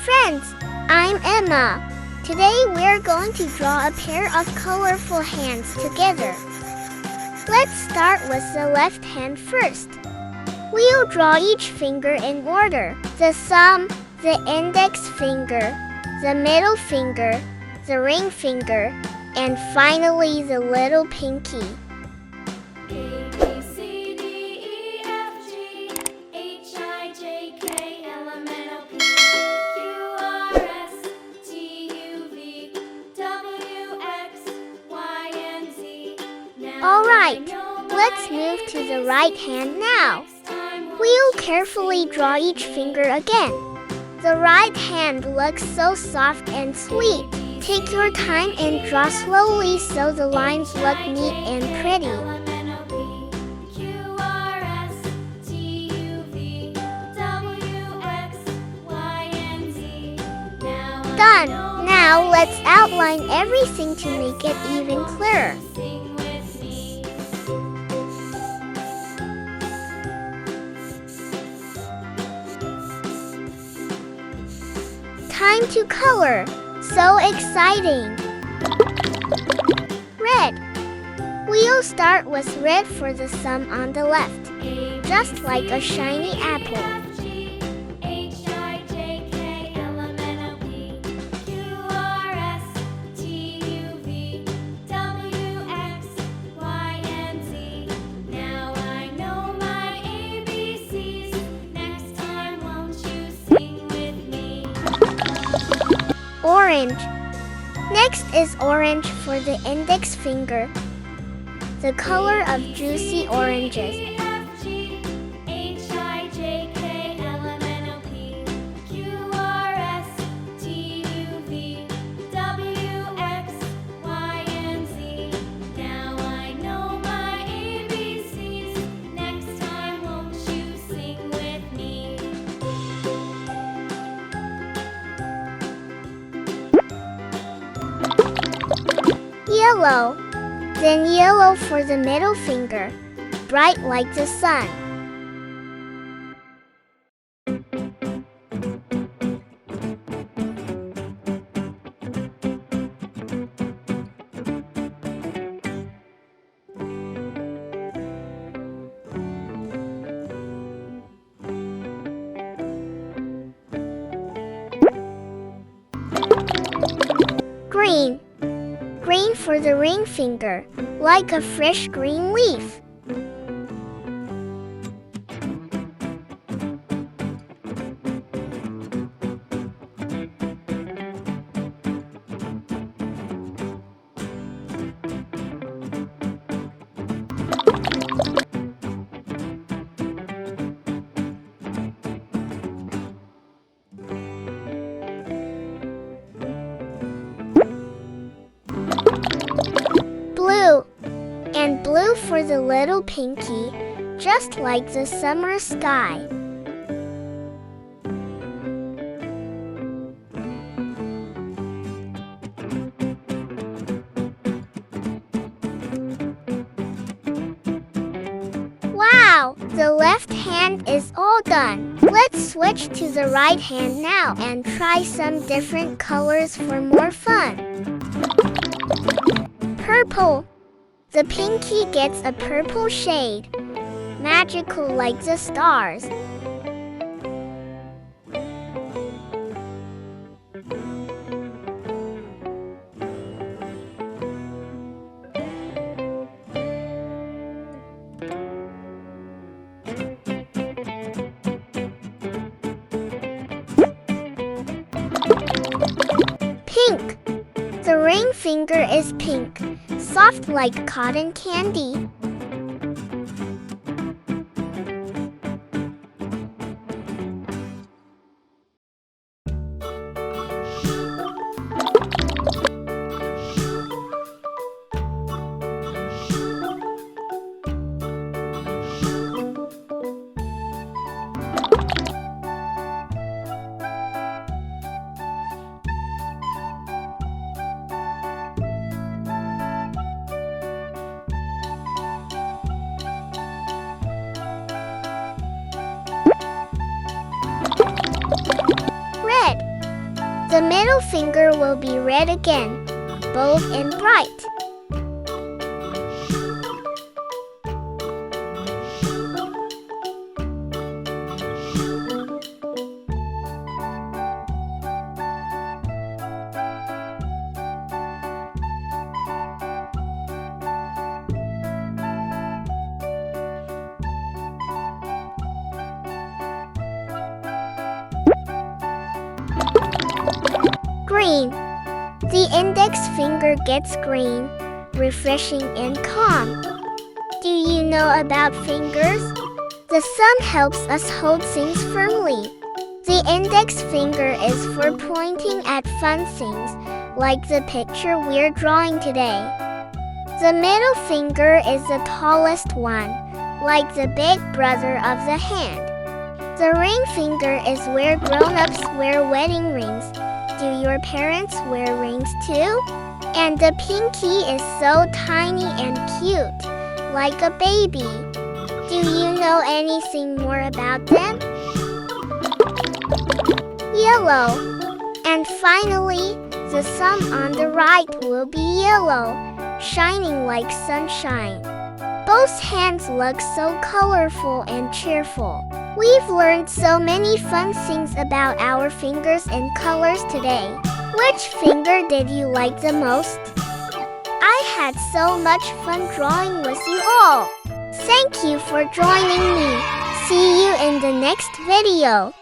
friends, I'm Emma. Today we're going to draw a pair of colorful hands together. Let's start with the left hand first. We'll draw each finger in order: the thumb, the index finger, the middle finger, the ring finger, and finally the little pinky. Alright, let's move to the right hand now. We'll carefully draw each finger again. The right hand looks so soft and sweet. Take your time and draw slowly so the lines look neat and pretty. Done! Now let's outline everything to make it even clearer. Time to color! So exciting! Red. We'll start with red for the thumb on the left, just like a shiny apple. Orange. Next is orange for the index finger, the color of juicy oranges. Yellow. Then yellow for the middle finger, bright like the sun. Green. Green for the ring finger, like a fresh green leaf. Blue. And blue for the little pinky, just like the summer sky. Wow! The left hand is all done. Let's switch to the right hand now and try some different colors for more fun. Purple. The pinky gets a purple shade, magical like the stars. Pink. The ring finger is pink, soft like cotton candy. middle finger will be red again, bold and bright. Green. The index finger gets green, refreshing and calm. Do you know about fingers? The thumb helps us hold things firmly. The index finger is for pointing at fun things, like the picture we're drawing today. The middle finger is the tallest one, like the big brother of the hand. The ring finger is where grown-ups wear wedding rings. Do your parents wear rings too? And the pinky is so tiny and cute, like a baby. Do you know anything more about them? Yellow. And finally, the thumb on the right will be yellow, shining like sunshine. Both hands look so colorful and cheerful. We've learned so many fun things about our fingers and colors today. Which finger did you like the most? I had so much fun drawing with you all. Thank you for joining me. See you in the next video.